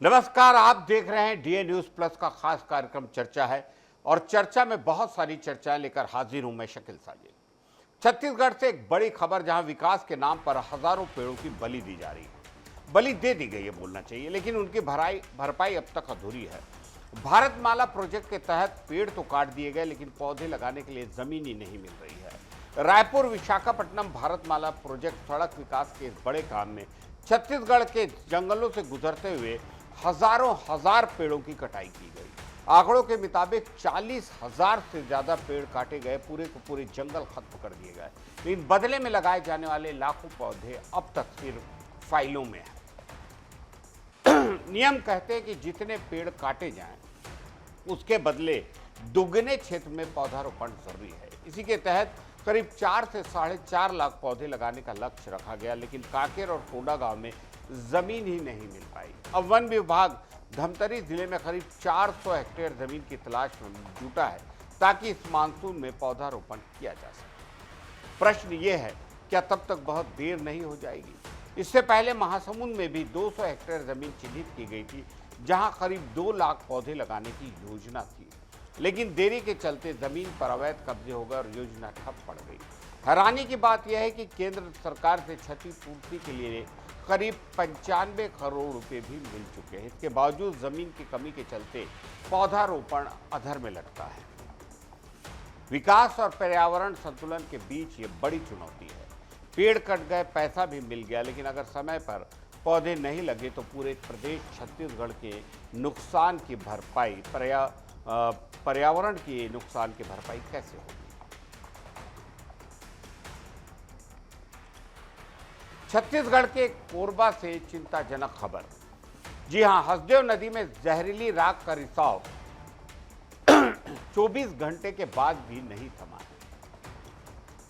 नमस्कार, आप देख रहे हैं डीए न्यूज प्लस का खास कार्यक्रम चर्चा है और चर्चा में बहुत सारी चर्चाएं लेकर हाजिर हूं मैं शकील साजिद। छत्तीसगढ़ से एक बड़ी खबर, जहां विकास के नाम पर हजारों पेड़ों की बलि दी जा रही है। बलि दे दी गई है बोलना चाहिए, लेकिन उनकी भरपाई अब तक अधूरी है। भारतमाला प्रोजेक्ट के तहत पेड़ तो काट दिए गए, लेकिन पौधे लगाने के लिए जमीन ही नहीं मिल रही है। रायपुर विशाखापट्टनम भारतमाला प्रोजेक्ट सड़क विकास के इस बड़े काम में छत्तीसगढ़ के जंगलों से गुजरते हुए हजारों हजार पेड़ों की कटाई की गई। आंकड़ों के मुताबिक 40,000 से ज्यादा पेड़ काटे गए, पूरे को पूरे जंगल खत्म कर दिए गए। लेकिन बदले में लगाए जाने वाले लाखों पौधे अब तक सिर्फ फाइलों में हैं। नियम कहते हैं कि जितने पेड़ काटे जाएं, उसके बदले दुगने क्षेत्र में पौधारोपण जरूरी है। इसी के तहत करीब 4 से 4.5 लाख पौधे लगाने का लक्ष्य रखा गया, लेकिन कांकेर और कोंडागांव में जमीन ही नहीं मिल पाई। अब वन विभाग धमतरी जिले में करीब 400 हेक्टेयर जमीन की तलाश में जुटा है, ताकि इस मानसून में पौधारोपण किया जा सके। प्रश्न ये है, क्या तब तक बहुत देर नहीं हो जाएगी? इससे पहले महासमुंद में भी 200 हेक्टेयर जमीन चिन्हित की गई थी, जहां करीब 2 लाख पौधे लगाने की योजना थी, लेकिन देरी के चलते जमीन पर अवैध कब्जे हो गए और योजना ठप पड़ गई। हैरानी की बात यह है कि केंद्र सरकार से क्षतिपूर्ति के लिए करीब 95 करोड़ रुपए भी मिल चुके हैं। इसके बावजूद जमीन की कमी के चलते पौधारोपण अधर में लटका है। विकास और पर्यावरण संतुलन के बीच ये बड़ी चुनौती है। पेड़ कट गए, पैसा भी मिल गया, लेकिन अगर समय पर पौधे नहीं लगे तो पूरे प्रदेश छत्तीसगढ़ के नुकसान की भरपाई, पर्यावरण के नुकसान की भरपाई कैसे होगी? छत्तीसगढ़ के कोरबा से चिंताजनक खबर। जी हां, हसदेव नदी में जहरीली राख का रिसाव 24 घंटे के बाद भी नहीं थमा।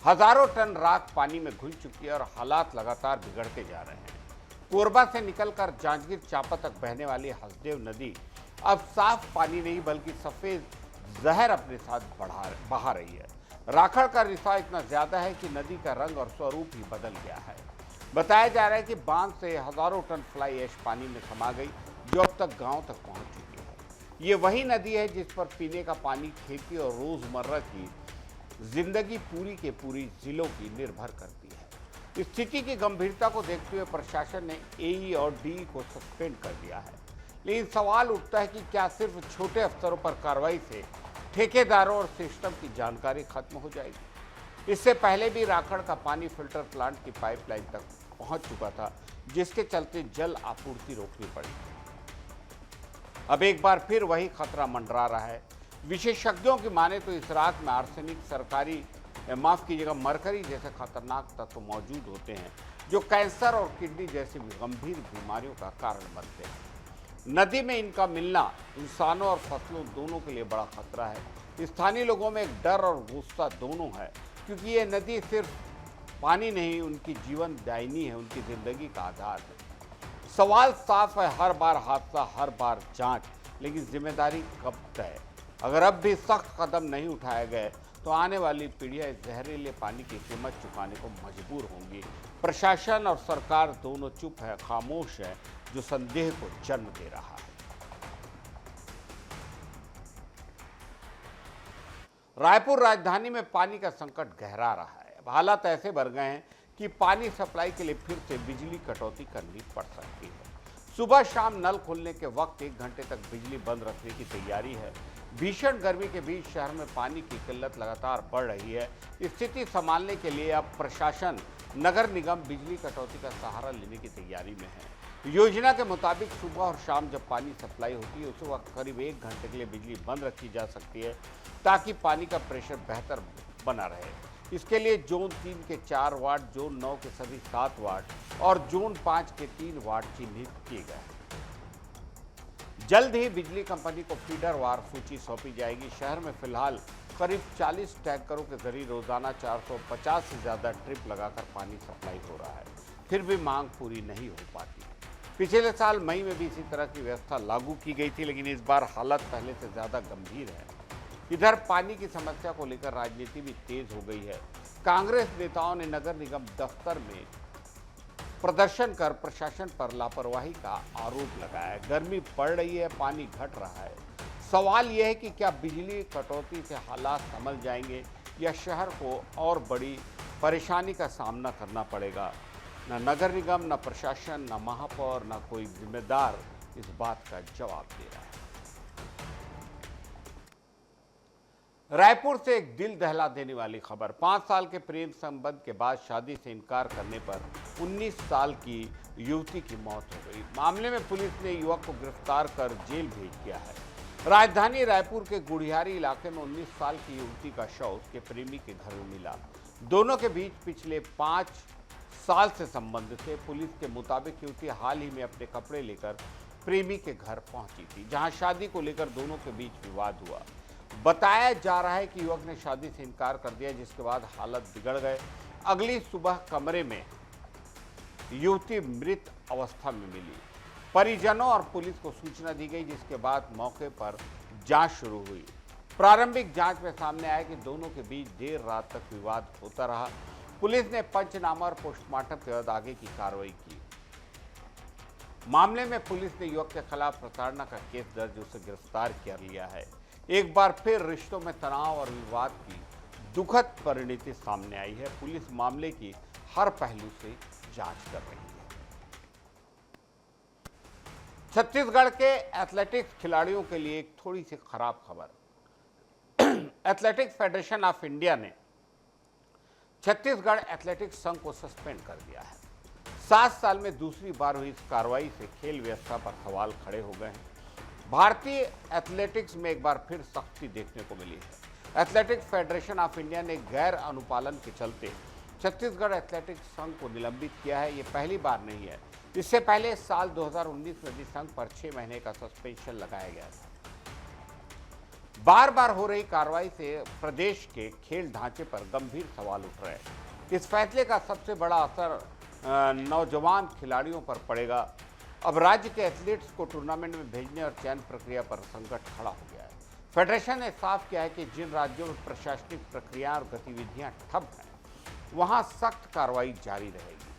हजारों टन राख पानी में घुल चुकी है और हालात लगातार बिगड़ते जा रहे हैं। कोरबा से निकलकर जांजगीर चांपा तक बहने वाली हसदेव नदी अब साफ पानी नहीं बल्कि सफेद जहर अपने साथ बहा रही है। राखड़ का रिसाव इतना ज्यादा है कि नदी का रंग और स्वरूप ही बदल गया है। बताया जा रहा है कि बांध से हजारों टन फ्लाई ऐश पानी में समा गई, जो अब तक गांव तक पहुंच चुकी है। ये वही नदी है जिस पर पीने का पानी, खेती और रोजमर्रा की जिंदगी पूरी के पूरी जिलों की निर्भर करती है। स्थिति की गंभीरता को देखते हुए प्रशासन ने एई और डीई को सस्पेंड कर दिया है। लेकिन सवाल उठता है कि क्या सिर्फ छोटे अफसरों पर कार्रवाई से ठेकेदारों और सिस्टम की जानकारी खत्म हो जाएगी? इससे पहले भी राखड़ का पानी फिल्टर प्लांट की पाइपलाइन तक पहुंच चुका था, जिसके चलते जल आपूर्ति रोकनी पड़ी। अब एक बार फिर वही खतरा मंडरा रहा है। विशेषज्ञों की माने तो इस राख में आर्सेनिक, मरकरी जैसे खतरनाक तत्व मौजूद होते हैं, जो कैंसर और किडनी जैसी गंभीर बीमारियों का कारण बनते हैं। नदी में इनका मिलना इंसानों और फसलों दोनों के लिए बड़ा खतरा है। स्थानीय लोगों में एक डर और गुस्सा दोनों है, क्योंकि ये नदी सिर्फ पानी नहीं, उनकी जीवन दायिनी है, उनकी जिंदगी का आधार है। सवाल साफ है, हर बार हादसा, हर बार जांच, लेकिन जिम्मेदारी कब तय? अगर अब भी सख्त कदम नहीं उठाए गए तो आने वाली पीढ़ियां इस जहरीले पानी की कीमत चुकाने को मजबूर होंगी। प्रशासन और सरकार दोनों चुप है, खामोश है, जो संदेह को जन्म दे रहा है। रायपुर राजधानी में पानी का संकट गहरा रहा है। अब हालात ऐसे बढ़ गए हैं कि पानी सप्लाई के लिए फिर से बिजली कटौती करनी पड़ सकती है। सुबह शाम नल खोलने के वक्त 1 घंटे तक बिजली बंद रखने की तैयारी है। भीषण गर्मी के बीच शहर में पानी की किल्लत लगातार बढ़ रही है। स्थिति संभालने के लिए अब प्रशासन, नगर निगम बिजली कटौती का सहारा लेने की तैयारी में है। योजना के मुताबिक सुबह और शाम जब पानी सप्लाई होती है, उस वक्त करीब 1 घंटे के लिए बिजली बंद रखी जा सकती है, ताकि पानी का प्रेशर बेहतर बना रहे। इसके लिए जोन 3 के 4 वार्ड, जोन 9 के सभी 7 वार्ड और जोन 5 के 3 वार्ड चिन्हित किए गए हैं। जल्द ही बिजली कंपनी को फीडर वार सूची सौंपी जाएगी। शहर में फिलहाल करीब 40 टैंकरों के जरिए रोजाना 450 से ज्यादा ट्रिप लगाकर पानी सप्लाई हो रहा है, फिर भी मांग पूरी नहीं हो पाती। पिछले साल मई में भी इसी तरह की व्यवस्था लागू की गई थी, लेकिन इस बार हालत पहले से ज्यादा गंभीर है। इधर पानी की समस्या को लेकर राजनीति भी तेज हो गई है। कांग्रेस नेताओं ने नगर निगम दफ्तर में प्रदर्शन कर प्रशासन पर लापरवाही का आरोप लगाया। गर्मी बढ़ रही है, पानी घट रहा है। सवाल यह है कि क्या बिजली कटौती से हालात संभल जाएंगे या शहर को और बड़ी परेशानी का सामना करना पड़ेगा। न नगर निगम, न प्रशासन, न महापौर, न कोई जिम्मेदार इस बात का जवाब दे रहा है। रायपुर से एक दिल दहला देने वाली खबर। 5 साल के प्रेम संबंध के बाद शादी से इनकार करने पर 19 साल की युवती की मौत हो गई। मामले में पुलिस ने युवक को गिरफ्तार कर जेल भेज दिया है। राजधानी रायपुर के गुड़ियारी इलाके में 19 साल की युवती का शव उसके प्रेमी के घर में मिला। दोनों के बीच पिछले 5 साल से संबंध थे। पुलिस के मुताबिक युवती हाल ही में अपने कपड़े लेकर प्रेमी के घर पहुंची थी, जहां शादी को लेकर दोनों के बीच विवाद हुआ। बताया जा रहा है कि युवक ने शादी से इनकार कर दिया, जिसके बाद हालत बिगड़ गए। अगली सुबह कमरे में युवती मृत अवस्था में मिली। परिजनों और पुलिस को सूचना दी गई, जिसके बाद मौके पर जांच शुरू हुई। प्रारंभिक जांच में सामने आया कि दोनों के बीच देर रात तक विवाद होता रहा। पुलिस ने पंचनामा और पोस्टमार्टम के बाद आगे की कार्रवाई की। मामले में पुलिस ने युवक के खिलाफ प्रताड़ना का केस दर्ज उसे गिरफ्तार कर लिया है। एक बार फिर रिश्तों में तनाव और विवाद की दुखद परिणति सामने आई है। पुलिस मामले की हर पहलू से जांच कर रही है। छत्तीसगढ़ के एथलेटिक्स खिलाड़ियों के लिए एक थोड़ी सी खराब खबर। एथलेटिक्स फेडरेशन ऑफ इंडिया ने छत्तीसगढ़ एथलेटिक्स संघ को सस्पेंड कर दिया है। 7 साल में दूसरी बार हुई इस कार्रवाई से खेल व्यवस्था पर सवाल खड़े हो गए हैं। भारतीय एथलेटिक्स में एक बार फिर सख्ती देखने को मिली है। एथलेटिक्स फेडरेशन ऑफ इंडिया ने गैर अनुपालन के चलते छत्तीसगढ़ एथलेटिक्स संघ को निलंबित किया है। ये पहली बार नहीं है। इससे पहले साल 2019 में भी संघ पर 6 महीने का सस्पेंशन लगाया गया था। बार बार हो रही कार्रवाई से प्रदेश के खेल ढांचे पर गंभीर सवाल उठ रहे हैं। इस फैसले का सबसे बड़ा असर नौजवान खिलाड़ियों पर पड़ेगा। अब राज्य के एथलीट्स को टूर्नामेंट में भेजने और चयन प्रक्रिया पर संकट खड़ा हो गया है। फेडरेशन ने साफ किया है कि जिन राज्यों में प्रशासनिक प्रक्रिया और गतिविधियां ठप हैं, वहां सख्त कार्रवाई जारी रहेगी।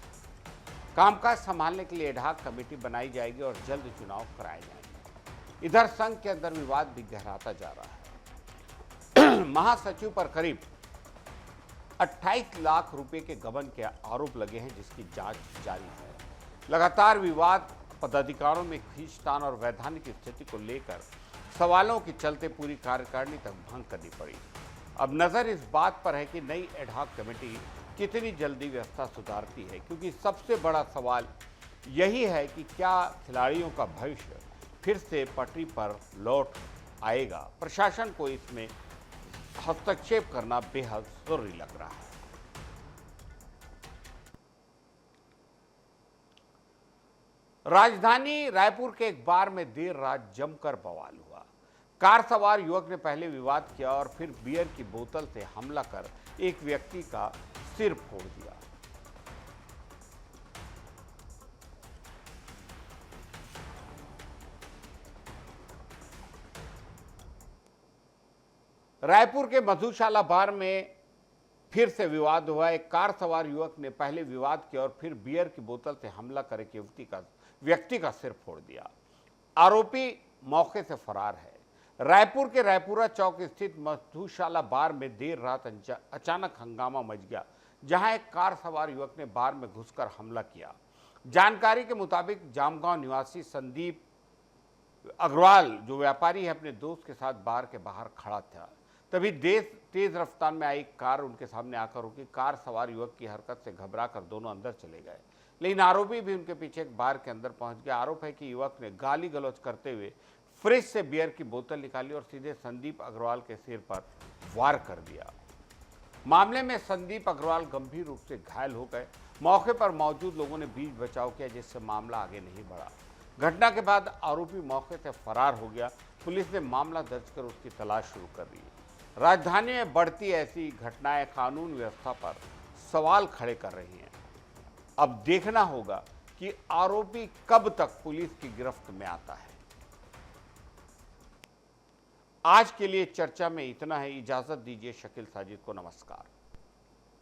कामकाज संभालने के लिए एडहॉक कमेटी बनाई जाएगी और जल्द चुनाव कराए जाएंगे। इधर संघ के अंदर विवाद भी गहराता जा रहा है। महासचिव पर करीब 28 लाख रुपए के गबन के आरोप लगे हैं, जिसकी जांच जारी है। लगातार विवाद, पदाधिकारियों में खींचतान और वैधानिक स्थिति को लेकर सवालों के चलते पूरी कार्यकारिणी तक भंग करनी पड़ी। अब नजर इस बात पर है कि नई एडहॉक कमेटी कितनी जल्दी व्यवस्था सुधारती है, क्योंकि सबसे बड़ा सवाल यही है कि क्या खिलाड़ियों का भविष्य फिर से पटरी पर लौट आएगा। प्रशासन को इसमें हस्तक्षेप करना बेहद जरूरी लग रहा है। राजधानी रायपुर के एक बार में देर रात जमकर बवाल हुआ। कार सवार युवक ने पहले विवाद किया और फिर बियर की बोतल से हमला कर एक व्यक्ति का सिर फोड़ दिया। रायपुर के मधुशाला बार में फिर से विवाद हुआ। एक कार सवार युवक ने पहले विवाद किया और फिर बियर की बोतल से हमला कर एक व्यक्ति का सिर फोड़ दिया। आरोपी मौके से फरार है। रायपुर के रायपुरा चौक स्थित मधुशाला बार में देर रात अचानक हंगामा मच गया, जहां एक कार सवार युवक ने बार में घुसकर हमला किया। जानकारी के मुताबिक जामगांव निवासी संदीप अग्रवाल, जो व्यापारी है, अपने दोस्त के साथ बार के बाहर खड़ा था। तभी तेज रफ्तार में आई कार उनके सामने आकर रुकी। कार सवार युवक की हरकत से घबराकर दोनों अंदर चले गए, लेकिन आरोपी भी उनके पीछे एक बार के अंदर पहुंच गया। आरोप है कि युवक ने गाली गलौज करते हुए फ्रिज से बियर की बोतल निकाली और सीधे संदीप अग्रवाल के सिर पर वार कर दिया। मामले में संदीप अग्रवाल गंभीर रूप से घायल हो गए। मौके पर मौजूद लोगों ने बीच बचाव किया, जिससे मामला आगे नहीं बढ़ा। घटना के बाद आरोपी मौके से फरार हो गया। पुलिस ने मामला दर्ज कर उसकी तलाश शुरू कर दी। राजधानी में बढ़ती ऐसी घटनाएं कानून व्यवस्था पर सवाल खड़े कर रही हैं। अब देखना होगा कि आरोपी कब तक पुलिस की गिरफ्त में आता है। आज के लिए चर्चा में इतना है। इजाजत दीजिए शकील साजिद को। नमस्कार।